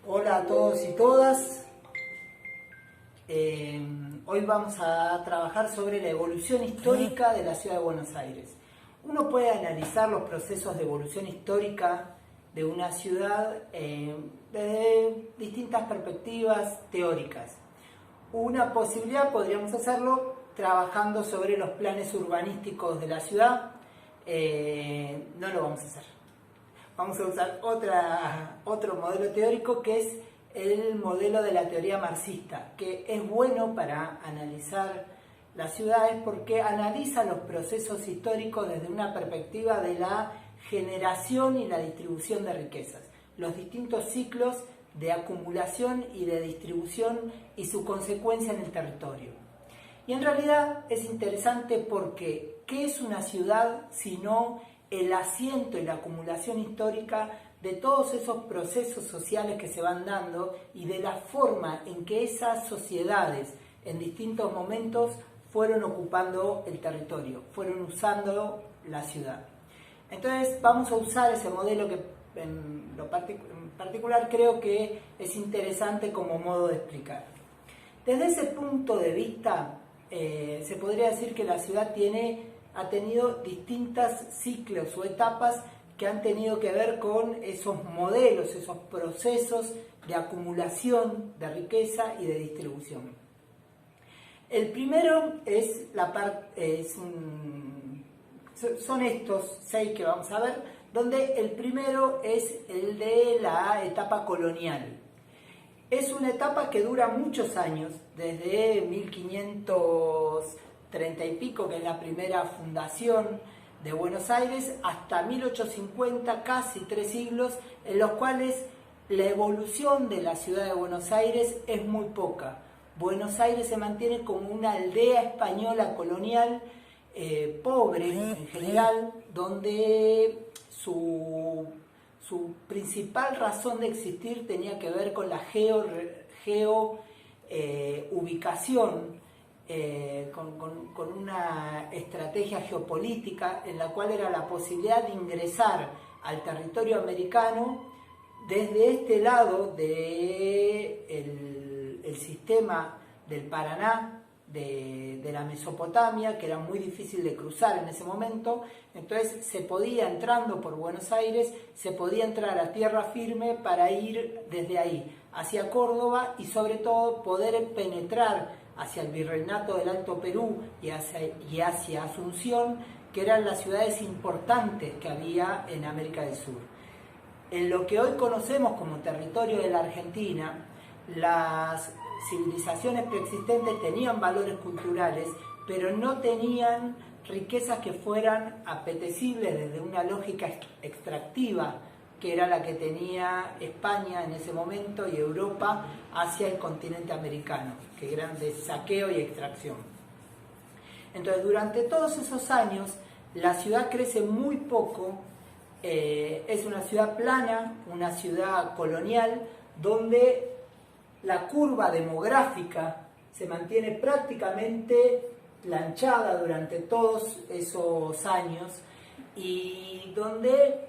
Hola a todos y todas. Hoy vamos a trabajar sobre la evolución histórica de la ciudad de Buenos Aires. Uno puede analizar los procesos de evolución histórica de una ciudad desde distintas perspectivas teóricas. Una posibilidad podríamos hacerlo trabajando sobre los planes urbanísticos de la ciudad. No lo vamos a hacer. Vamos a usar otro modelo teórico, que es el modelo de la teoría marxista, que es bueno para analizar las ciudades porque analiza los procesos históricos desde una perspectiva de la generación y la distribución de riquezas, los distintos ciclos de acumulación y de distribución y su consecuencia en el territorio. Y en realidad es interesante porque ¿qué es una ciudad sino el asiento y la acumulación histórica de todos esos procesos sociales que se van dando y de la forma en que esas sociedades en distintos momentos fueron ocupando el territorio, fueron usando la ciudad? Entonces vamos a usar ese modelo que en particular creo que es interesante como modo de explicar. Desde ese punto de vista se podría decir que la ciudad ha tenido distintos ciclos o etapas que han tenido que ver con esos modelos, esos procesos de acumulación de riqueza y de distribución. El primero son estos 6 que vamos a ver, donde el primero es el de la etapa colonial. Es una etapa que dura muchos años, desde 1530 y pico, que es la primera fundación de Buenos Aires, hasta 1850, casi 3 siglos, en los cuales la evolución de la ciudad de Buenos Aires es muy poca. Buenos Aires se mantiene como una aldea española colonial, pobre en general, donde su principal razón de existir tenía que ver con la ubicación, con una estrategia geopolítica en la cual era la posibilidad de ingresar al territorio americano desde este lado del sistema del Paraná, de la Mesopotamia, que era muy difícil de cruzar en ese momento. Entonces se podía, entrando por Buenos Aires, se podía entrar a tierra firme para ir desde ahí hacia Córdoba y sobre todo poder penetrar hacia el Virreinato del Alto Perú y hacia Asunción, que eran las ciudades importantes que había en América del Sur. En lo que hoy conocemos como territorio de la Argentina, las civilizaciones preexistentes tenían valores culturales, pero no tenían riquezas que fueran apetecibles desde una lógica extractiva, que era la que tenía España en ese momento y Europa hacia el continente americano, que eran de saqueo y extracción. Entonces, durante todos esos años, la ciudad crece muy poco, es una ciudad plana, una ciudad colonial, donde la curva demográfica se mantiene prácticamente planchada durante todos esos años y donde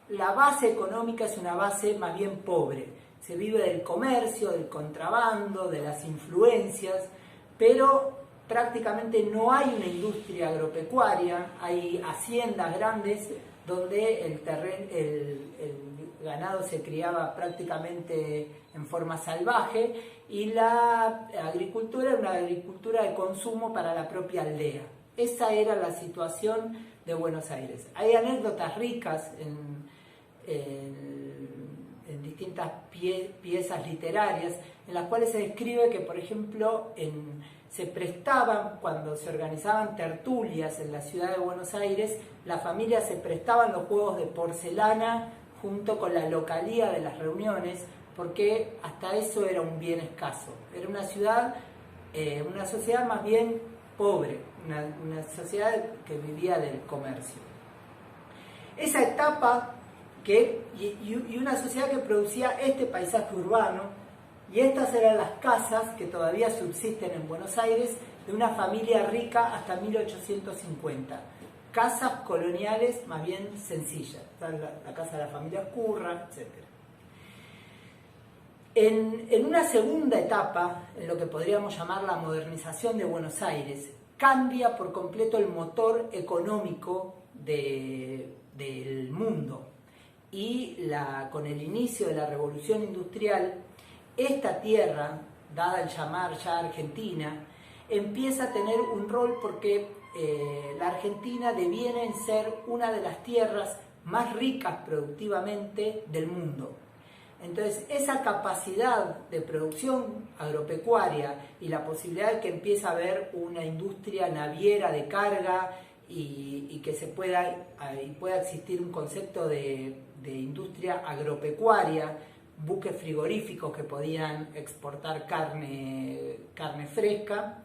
la base económica es una base más bien pobre. Se vive del comercio, del contrabando, de las influencias, pero prácticamente no hay una industria agropecuaria, hay haciendas grandes donde el ganado se criaba prácticamente en forma salvaje y la agricultura era una agricultura de consumo para la propia aldea. Esa era la situación de Buenos Aires. Hay anécdotas ricas en distintas piezas literarias en las cuales se describe que, por ejemplo, se prestaban, cuando se organizaban tertulias en la ciudad de Buenos Aires, las familias se prestaban los juegos de porcelana junto con la localía de las reuniones, porque hasta eso era un bien escaso. Era una ciudad, una sociedad más bien pobre, una sociedad que vivía del comercio. Esa etapa y una sociedad que producía este paisaje urbano, y estas eran las casas que todavía subsisten en Buenos Aires de una familia rica hasta 1850. Casas coloniales más bien sencillas, la casa de la familia Curra, etc. En una segunda etapa, en lo que podríamos llamar la modernización de Buenos Aires, cambia por completo el motor económico del mundo. Y con el inicio de la revolución industrial, esta tierra, dada el llamar ya Argentina, empieza a tener un rol porque la Argentina deviene en ser una de las tierras más ricas productivamente del mundo. Entonces, esa capacidad de producción agropecuaria y la posibilidad de que empiece a haber una industria naviera de carga y que pueda existir un concepto de industria agropecuaria, buques frigoríficos que podían exportar carne fresca,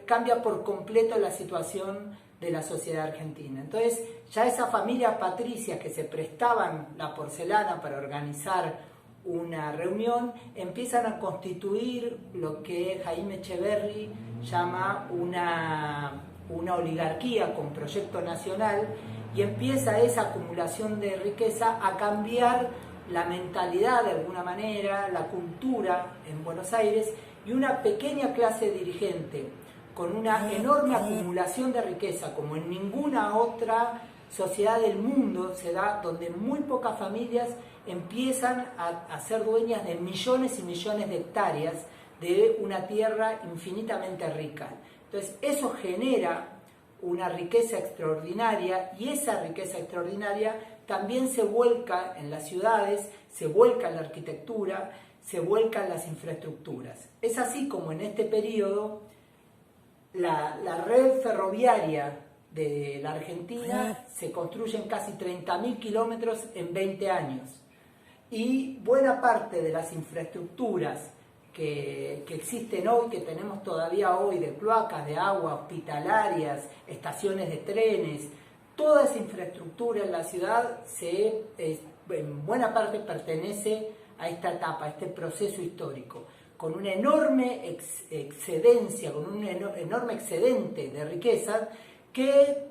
cambia por completo la situación de la sociedad argentina. Entonces, ya esas familias patricias que se prestaban la porcelana para organizar una reunión, empiezan a constituir lo que Jaime Echeverry llama una oligarquía con proyecto nacional, y empieza esa acumulación de riqueza a cambiar la mentalidad de alguna manera, la cultura en Buenos Aires, y una pequeña clase dirigente con una enorme acumulación de riqueza, como en ninguna otra sociedad del mundo se da, donde muy pocas familias empiezan a ser dueñas de millones y millones de hectáreas de una tierra infinitamente rica. Entonces, eso genera una riqueza extraordinaria, y esa riqueza extraordinaria también se vuelca en las ciudades, se vuelca en la arquitectura, se vuelca en las infraestructuras. Es así como en este periodo la red ferroviaria de la Argentina se construye en casi 30.000 kilómetros en 20 años. Y buena parte de las infraestructuras que existen hoy, que tenemos todavía hoy, de cloacas, de agua, hospitalarias, estaciones de trenes, toda esa infraestructura en la ciudad en buena parte pertenece a esta etapa, a este proceso histórico, con una enorme excedencia, con un enorme excedente de riquezas que,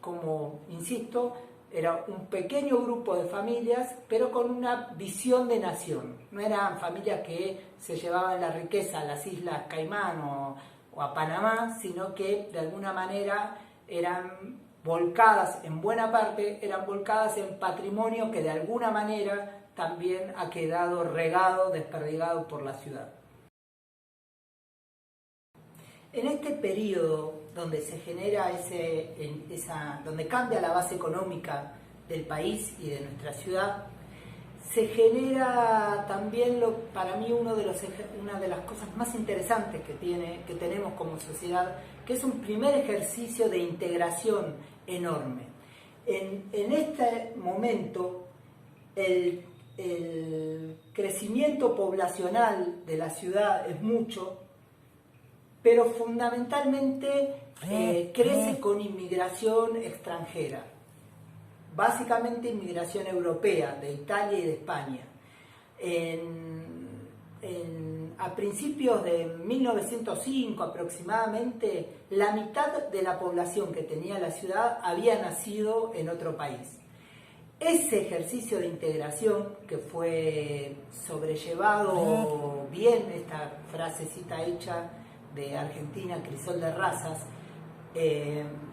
como insisto, era un pequeño grupo de familias, pero con una visión de nación. No eran familias que se llevaban la riqueza a las Islas Caimán o a Panamá, sino que de alguna manera eran volcadas, en buena parte, eran volcadas en patrimonio que de alguna manera también ha quedado regado, desperdigado por la ciudad. En este periodo donde se genera donde cambia la base económica del país y de nuestra ciudad, se genera también para mí una de las cosas más interesantes que tenemos como sociedad, que es un primer ejercicio de integración enorme. En este momento, el crecimiento poblacional de la ciudad es mucho, pero fundamentalmente crece con inmigración extranjera, básicamente inmigración europea, de Italia y de España. A principios de 1905 aproximadamente, la mitad de la población que tenía la ciudad había nacido en otro país. Ese ejercicio de integración, que fue sobrellevado bien, esta frasecita hecha de Argentina, crisol de razas,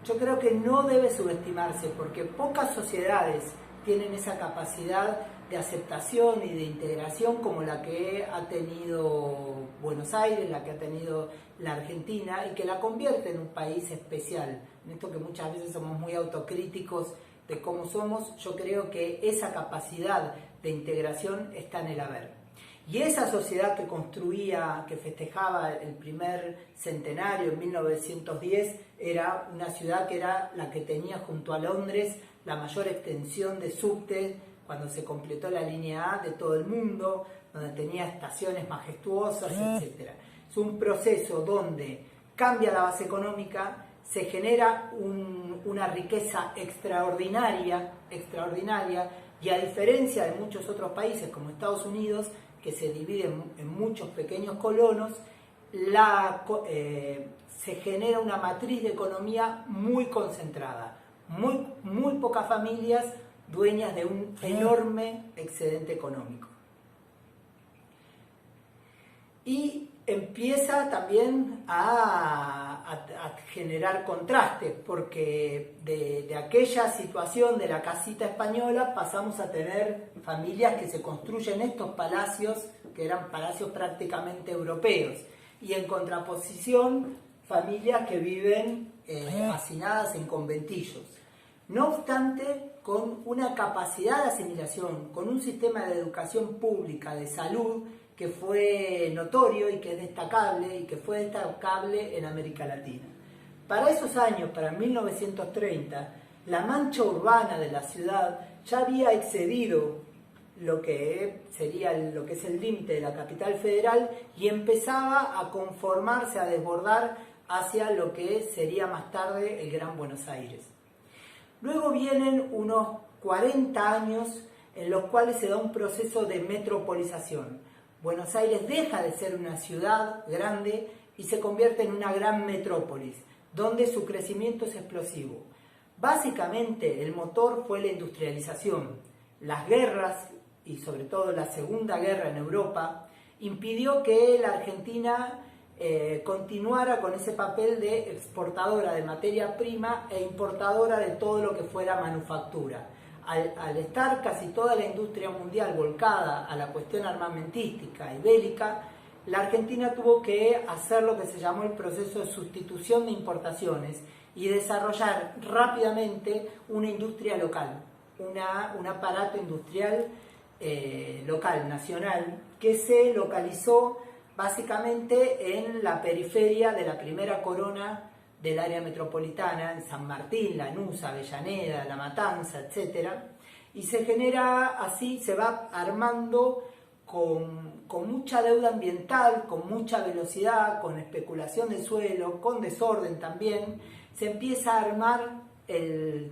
yo creo que no debe subestimarse, porque pocas sociedades tienen esa capacidad de aceptación y de integración como la que ha tenido Buenos Aires, la que ha tenido la Argentina, y que la convierte en un país especial. En esto que muchas veces somos muy autocríticos de cómo somos, yo creo que esa capacidad de integración está en el haber. Y esa sociedad que festejaba el primer centenario en 1910, era una ciudad que era la que tenía junto a Londres la mayor extensión de subte cuando se completó la línea A de todo el mundo, donde tenía estaciones majestuosas, etc. Es un proceso donde cambia la base económica, se genera una riqueza extraordinaria, y a diferencia de muchos otros países como Estados Unidos, que se dividen en muchos pequeños colonos, se genera una matriz de economía muy concentrada, muy pocas familias dueñas de un enorme excedente económico. y empieza también a generar contrastes, porque de aquella situación de la casita española pasamos a tener familias que se construyen estos palacios, que eran palacios prácticamente europeos, y en contraposición familias que viven hacinadas en conventillos. No obstante, con una capacidad de asimilación, con un sistema de educación pública, de salud, que fue notorio y que es destacable, y que fue destacable en América Latina. Para esos años, para 1930, la mancha urbana de la ciudad ya había excedido lo que es el límite de la capital federal y empezaba a conformarse, a desbordar hacia lo que sería más tarde el Gran Buenos Aires. Luego vienen unos 40 años en los cuales se da un proceso de metropolización. Buenos Aires deja de ser una ciudad grande y se convierte en una gran metrópolis, donde su crecimiento es explosivo. Básicamente el motor fue la industrialización. Las guerras, y sobre todo la Segunda Guerra en Europa, impidió que la Argentina continuara con ese papel de exportadora de materia prima e importadora de todo lo que fuera manufactura. Al estar casi toda la industria mundial volcada a la cuestión armamentística y bélica, la Argentina tuvo que hacer lo que se llamó el proceso de sustitución de importaciones y desarrollar rápidamente una industria local, un aparato industrial local, nacional, que se localizó básicamente en la periferia de la primera corona del área metropolitana, en San Martín, Lanús, Avellaneda, La Matanza, etc. Y se genera así, se va armando con mucha deuda ambiental, con mucha velocidad, con especulación de suelo, con desorden también, se empieza a armar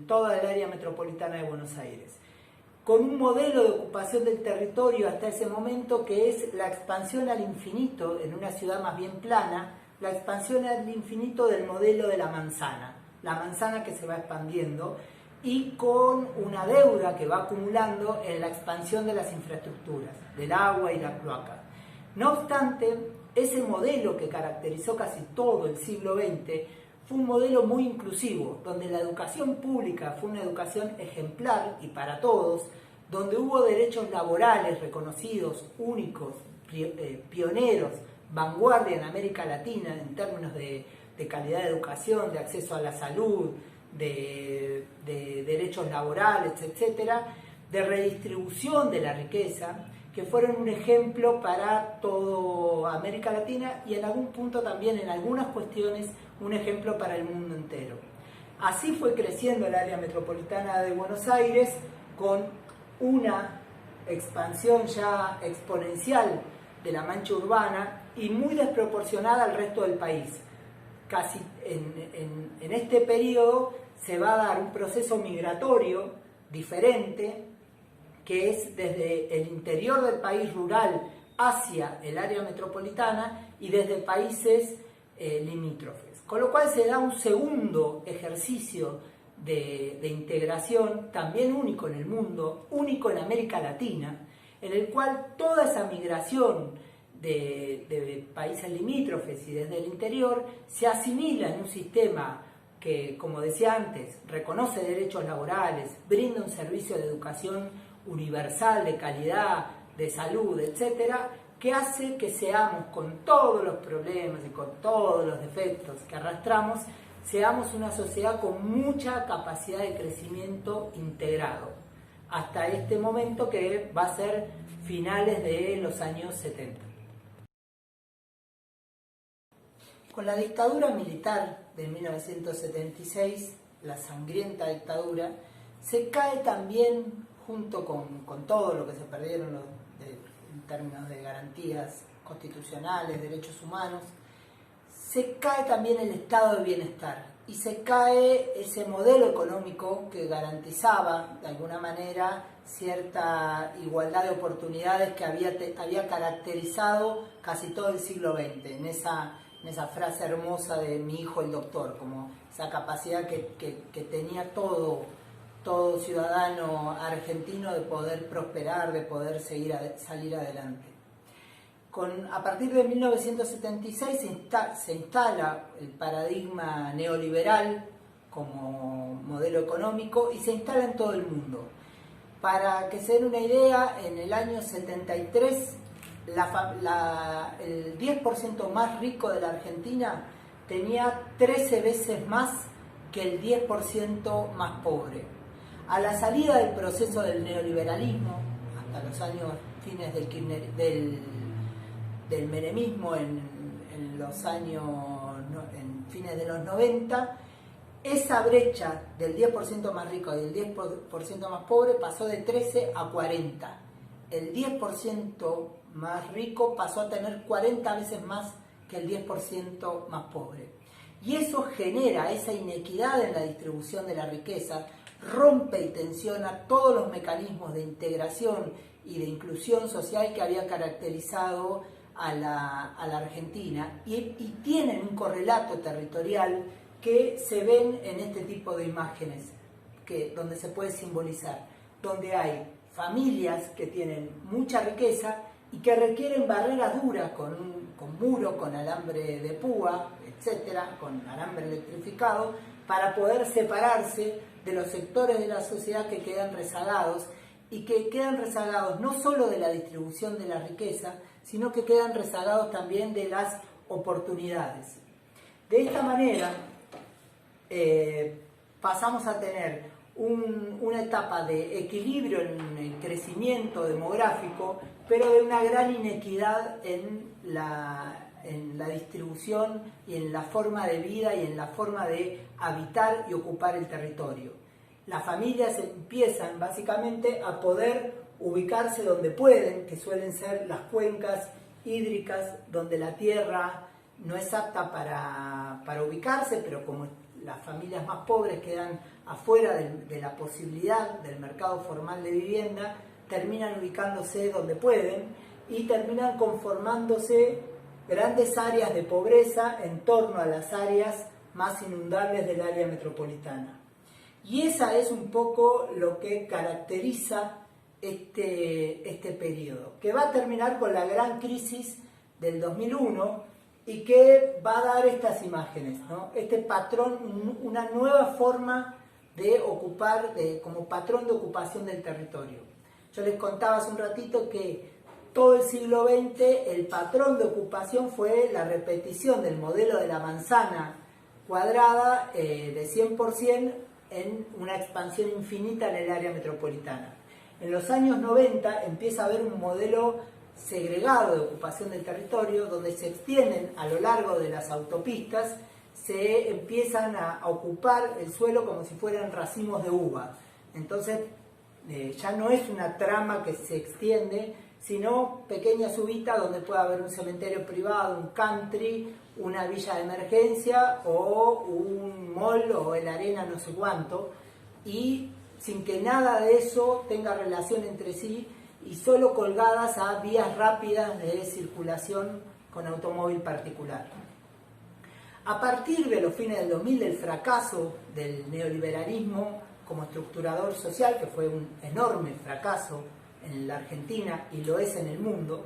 toda el área metropolitana de Buenos Aires, con un modelo de ocupación del territorio hasta ese momento que es la expansión al infinito en una ciudad más bien plana, la expansión al infinito del modelo de la manzana que se va expandiendo y con una deuda que va acumulando en la expansión de las infraestructuras, del agua y la cloaca. No obstante, ese modelo que caracterizó casi todo el siglo XX fue un modelo muy inclusivo, donde la educación pública fue una educación ejemplar y para todos, donde hubo derechos laborales reconocidos, únicos, pioneros, vanguardia en América Latina en términos de calidad de educación, de acceso a la salud, de derechos laborales, etcétera, de redistribución de la riqueza, que fueron un ejemplo para toda América Latina y en algún punto también, en algunas cuestiones, un ejemplo para el mundo entero. Así fue creciendo el área metropolitana de Buenos Aires con una expansión ya exponencial de la mancha urbana y muy desproporcionada al resto del país. Casi en este periodo se va a dar un proceso migratorio diferente, que es desde el interior del país rural hacia el área metropolitana y desde países limítrofes. Con lo cual se da un segundo ejercicio de integración, también único en el mundo, único en América Latina, en el cual toda esa migración de países limítrofes y desde el interior se asimila en un sistema que, como decía antes, reconoce derechos laborales, brinda un servicio de educación universal, de calidad, de salud, etcétera, que hace que seamos, con todos los problemas y con todos los defectos que arrastramos, seamos una sociedad con mucha capacidad de crecimiento integrado, hasta este momento que va a ser finales de los años 70. Con la dictadura militar de 1976, la sangrienta dictadura, se cae también, junto con todo lo que se perdieron en términos de garantías constitucionales, derechos humanos, se cae también el estado de bienestar y se cae ese modelo económico que garantizaba de alguna manera cierta igualdad de oportunidades que había caracterizado casi todo el siglo XX, en esa frase hermosa de mi hijo el doctor, como esa capacidad que tenía todo ciudadano argentino de poder prosperar, de poder salir adelante. A partir de 1976 se instala el paradigma neoliberal como modelo económico y se instala en todo el mundo. Para que se den una idea, en el año 73 el 10% más rico de la Argentina tenía 13 veces más que el 10% más pobre. A la salida del proceso del neoliberalismo, hasta los años fines del menemismo en los años fines de los 90, esa brecha del 10% más rico y del 10% más pobre pasó de 13 a 40. El 10% más rico pasó a tener 40 veces más que el 10% más pobre. Y eso genera esa inequidad en la distribución de la riqueza, rompe y tensiona todos los mecanismos de integración y de inclusión social que había caracterizado a la Argentina y tienen un correlato territorial que se ven en este tipo de imágenes donde se puede simbolizar, donde hay familias que tienen mucha riqueza y que requieren barreras duras con muro, con alambre de púa, etcétera, con alambre electrificado, para poder separarse de los sectores de la sociedad que quedan rezagados, y que quedan rezagados no solo de la distribución de la riqueza, sino que quedan rezagados también de las oportunidades. De esta manera pasamos a tener una etapa de equilibrio en el crecimiento demográfico, pero de una gran inequidad en la distribución y en la forma de vida y en la forma de habitar y ocupar el territorio. Las familias empiezan básicamente a poder ubicarse donde pueden, que suelen ser las cuencas hídricas, donde la tierra no es apta para ubicarse, pero como las familias más pobres quedan afuera de la posibilidad del mercado formal de vivienda, terminan ubicándose donde pueden y terminan conformándose grandes áreas de pobreza en torno a las áreas más inundables del área metropolitana. Y esa es un poco lo que caracteriza este periodo, que va a terminar con la gran crisis del 2001 y que va a dar estas imágenes, ¿no? Este patrón, una nueva forma de ocupar, como patrón de ocupación del territorio. Yo les contaba hace un ratito que todo el siglo XX el patrón de ocupación fue la repetición del modelo de la manzana cuadrada de 100% en una expansión infinita en el área metropolitana. En los años 90 empieza a haber un modelo segregado de ocupación del territorio, donde se extienden a lo largo de las autopistas, se empiezan a ocupar el suelo como si fueran racimos de uva. Entonces ya no es una trama que se extiende, sino pequeñas ubitas donde puede haber un cementerio privado, un country, una villa de emergencia o un mall o el arena no sé cuánto, y sin que nada de eso tenga relación entre sí y solo colgadas a vías rápidas de circulación con automóvil particular. A partir de los fines del 2000, del fracaso del neoliberalismo como estructurador social, que fue un enorme fracaso en la Argentina y lo es en el mundo,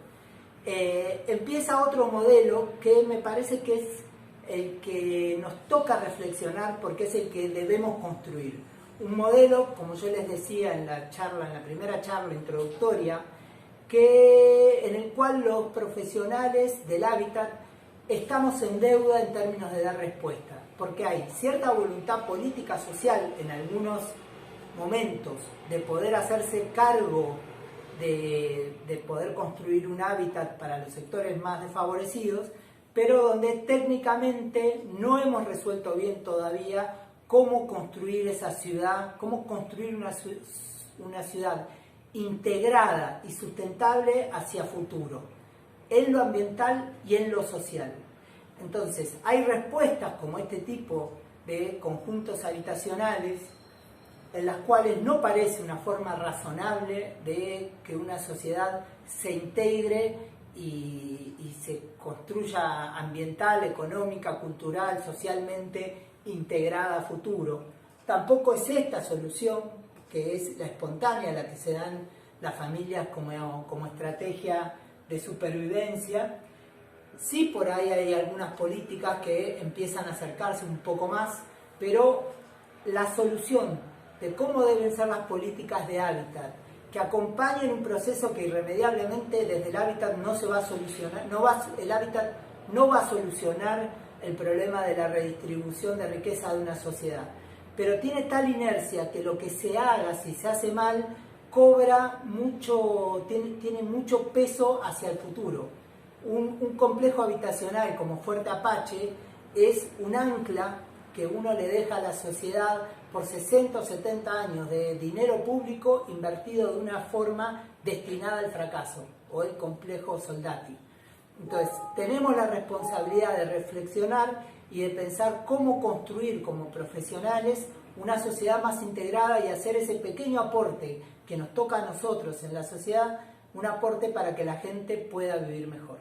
empieza otro modelo que me parece que es el que nos toca reflexionar porque es el que debemos construir. Un modelo, como yo les decía en la primera charla introductoria, en el cual los profesionales del hábitat estamos en deuda en términos de dar respuesta, porque hay cierta voluntad política social en algunos momentos de poder hacerse cargo de poder construir un hábitat para los sectores más desfavorecidos, pero donde técnicamente no hemos resuelto bien todavía cómo construir esa ciudad, cómo construir una ciudad integrada y sustentable hacia futuro, en lo ambiental y en lo social. Entonces, hay respuestas como este tipo de conjuntos habitacionales en las cuales no parece una forma razonable de que una sociedad se integre y se construya ambiental, económica, cultural, socialmente integrada a futuro. Tampoco es esta solución, que es la espontánea, la que se dan las familias como estrategia de supervivencia. Sí, por ahí hay algunas políticas que empiezan a acercarse un poco más, pero la solución de cómo deben ser las políticas de hábitat, que acompañen un proceso que irremediablemente desde el hábitat no se va a solucionar, el hábitat no va a solucionar el problema de la redistribución de riqueza de una sociedad, pero tiene tal inercia que lo que se haga, si se hace mal, tiene mucho peso hacia el futuro. Un complejo habitacional como Fuerte Apache es un ancla que uno le deja a la sociedad por 60 o 70 años de dinero público invertido de una forma destinada al fracaso, o el complejo Soldati. Entonces, tenemos la responsabilidad de reflexionar y de pensar cómo construir como profesionales una sociedad más integrada y hacer ese pequeño aporte que nos toca a nosotros en la sociedad, un aporte para que la gente pueda vivir mejor.